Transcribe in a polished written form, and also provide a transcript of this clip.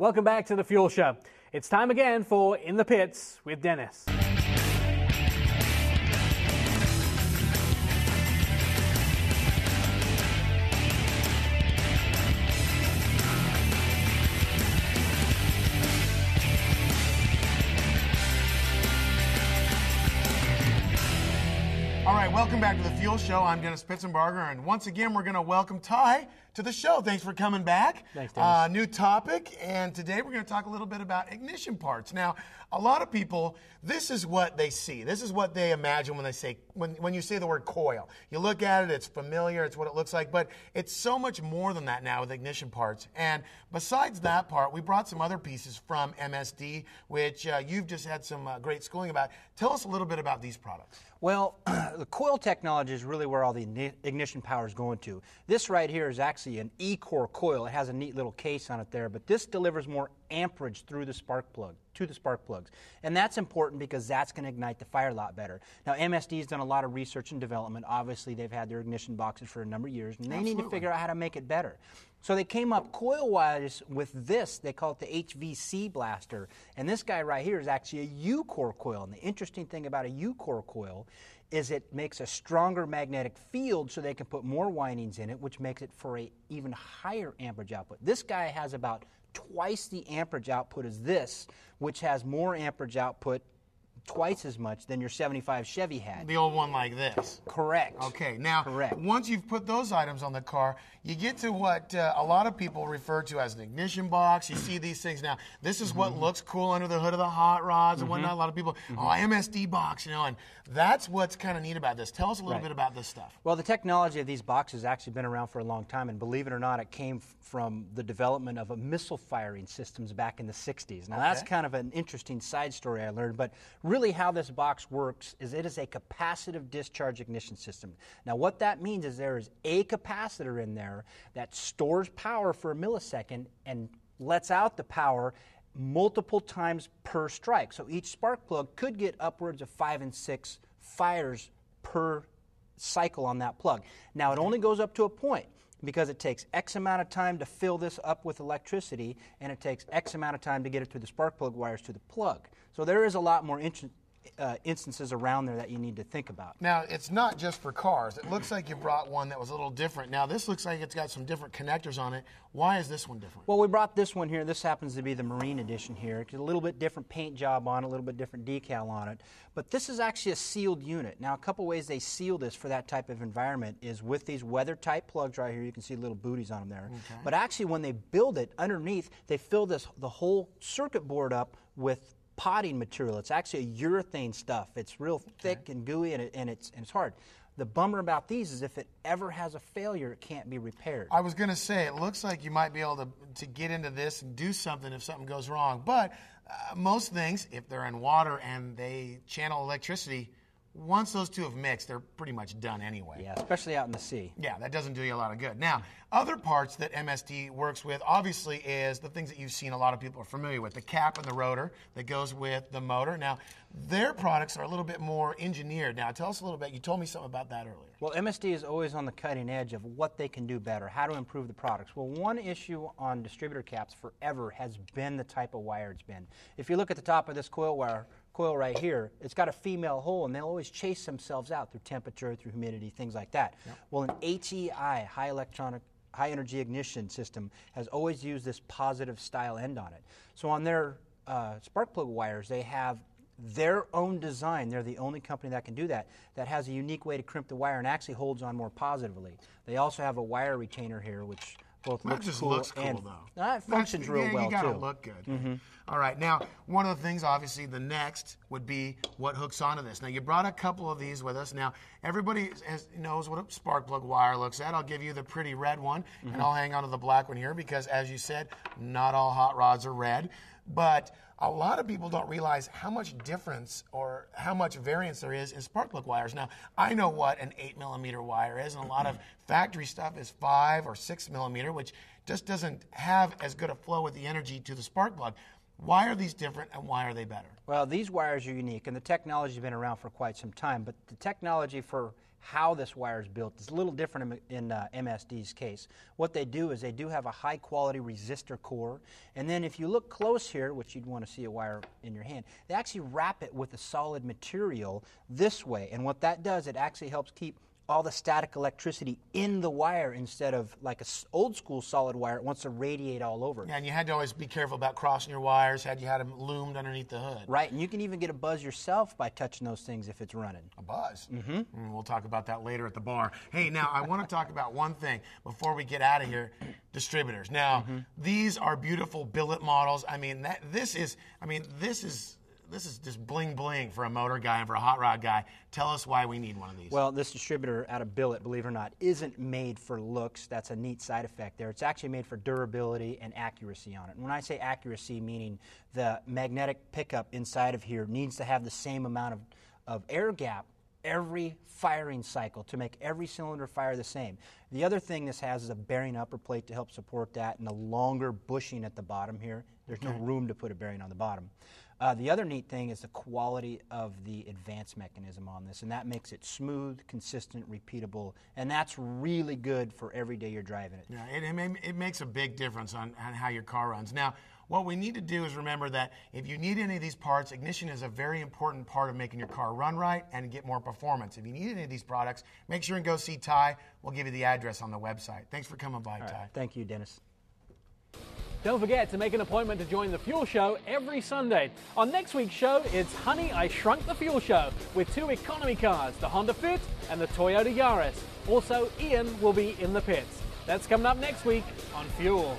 Welcome back to the Fuel Show. It's time again for In the Pits with Dennis. All right, welcome back to the Fuel Show. I'm Dennis Pitzenbarger, and once again, we're going to welcome Ty to the show. Thanks for coming back. Thanks, Dennis. New topic, and today we're going to talk a little bit about ignition parts. Now, a lot of people, this is what they see. This is what they imagine when they say, when you say the word coil. You look at it, it's familiar, it's what it looks like, but it's so much more than that now with ignition parts. And besides that part, we brought some other pieces from MSD, which you've just had some great schooling about. Tell us a little bit about these products. Well, the coil technology is really where all the ignition power is going to. This right here is actually an E-core coil. It has a neat little case on it there, but this delivers more amperage through the spark plug, to the spark plugs. And that's important because that's going to ignite the fire a lot better. Now, MSD's done a lot of research and development. Obviously, they've had their ignition boxes for a number of years, and they need to figure out how to make it better. So they came up coil-wise with this. They call it the Hvc Blaster. And this guy right here is actually a U-core coil. And the interesting thing about a U-core coil is it makes a stronger magnetic field so they can put more windings in it, which makes it for a even higher amperage output. This guy has about twice the amperage output as this, which has more amperage output, twice as much than your 75 Chevy had. The old one like this. Correct. Okay, now, Correct. Once you've put those items on the car, you get to what a lot of people refer to as an ignition box. You see these things now. This is what looks cool under the hood of the hot rods and whatnot. A lot of people, oh, MSD box, you know, and that's what's kind of neat about this. Tell us a little bit about this stuff. Well, the technology of these boxes has actually been around for a long time, and believe it or not, it came from the development of a missile firing systems back in the 60s. Now, that's kind of an interesting side story I learned, but really how this box works is it is a capacitive discharge ignition system. Now, what that means is there is a capacitor in there that stores power for a millisecond and lets out the power multiple times per strike. So each spark plug could get upwards of 5 and 6 fires per cycle on that plug. Now, it only goes up to a point because it takes X amount of time to fill this up with electricity, and it takes X amount of time to get it through the spark plug wires to the plug. So there is a lot more instances around there that you need to think about. Now, it's not just for cars. It looks like you brought one that was a little different. Now, this looks like it's got some different connectors on it. Why is this one different? Well, we brought this one here. This happens to be the Marine Edition here. It's a little bit different paint job on it, a little bit different decal on it. But this is actually a sealed unit. Now, a couple ways they seal this for that type of environment is with these weather-type plugs right here. You can see little booties on them there. Okay. But actually, when they build it, underneath, they fill the whole circuit board up with potting material. It's actually a urethane stuff. It's real thick and gooey, and it's hard. The bummer about these is if it ever has a failure, it can't be repaired. I was going to say, it looks like you might be able to get into this and do something if something goes wrong. But most things, if they're in water and they channel electricity, once those two have mixed, they're pretty much done anyway. Yeah, especially out in the sea. Yeah, that doesn't do you a lot of good. Now, other parts that MSD works with, obviously, is the things that you've seen a lot of people are familiar with, the cap and the rotor that goes with the motor. Now, their products are a little bit more engineered. Now, tell us a little bit. You told me something about that earlier. Well, MSD is always on the cutting edge of what they can do better, how to improve the products. Well, one issue on distributor caps forever has been the type of wire it's been. If you look at the top of this coil right here, it's got a female hole, and they'll always chase themselves out through temperature, through humidity, things like that. Yep. Well, an HEI, high energy ignition system, has always used this positive style end on it. So on their spark plug wires, they have their own design. They're the only company that can do that has a unique way to crimp the wire and actually holds on more positively. They also have a wire retainer here, which both looks cool, and though. It functions real well, you gotta too. Look good. All right, now, one of the things, obviously, the next would be what hooks onto this. Now, you brought a couple of these with us. Now, everybody knows what a spark plug wire looks at. I'll give you the pretty red one, and I'll hang on to the black one here because, as you said, not all hot rods are red. But a lot of people don't realize how much difference or how much variance there is in spark plug wires. Now, I know what an 8mm wire is, and a lot of factory stuff is 5 or 6mm, which just doesn't have as good a flow with the energy to the spark plug. Why are these different, and why are they better? Well, these wires are unique, and the technology has been around for quite some time, but the technology for how this wire is built. It's a little different in MSD's case. What they do is they do have a high quality resistor core, and then if you look close here, which you'd want to see a wire in your hand, they actually wrap it with a solid material this way, and what that does, it actually helps keep all the static electricity in the wire instead of like a old school solid wire. It wants to radiate all over. Yeah, and you had to always be careful about crossing your wires. You had them loomed underneath the hood. Right, and you can even get a buzz yourself by touching those things if it's running. A buzz? Mm-hmm. We'll talk about that later at the bar. Hey, now I want to talk about one thing before we get out of here. Distributors. Now, these are beautiful billet models. I mean, this is just bling bling for a motor guy and for a hot rod guy. Tell us why we need one of these. Well, this distributor out of billet, believe it or not, isn't made for looks. That's a neat side effect there. It's actually made for durability and accuracy on it. And when I say accuracy, meaning the magnetic pickup inside of here needs to have the same amount of air gap every firing cycle to make every cylinder fire the same. The other thing this has is a bearing upper plate to help support that and a longer bushing at the bottom here. There's no room to put a bearing on the bottom. The other neat thing is the quality of the advance mechanism on this, and that makes it smooth, consistent, repeatable, and that's really good for every day you're driving it. Yeah, it makes a big difference on how your car runs. Now, what we need to do is remember that if you need any of these parts, ignition is a very important part of making your car run right and get more performance. If you need any of these products, make sure and go see Ty. We'll give you the address on the website. Thanks for coming by, Ty. Right. Thank you, Dennis. Don't forget to make an appointment to join the Fuel Show every Sunday. On next week's show, it's Honey, I Shrunk the Fuel Show with two economy cars, the Honda Fit and the Toyota Yaris. Also, Ian will be in the pits. That's coming up next week on Fuel.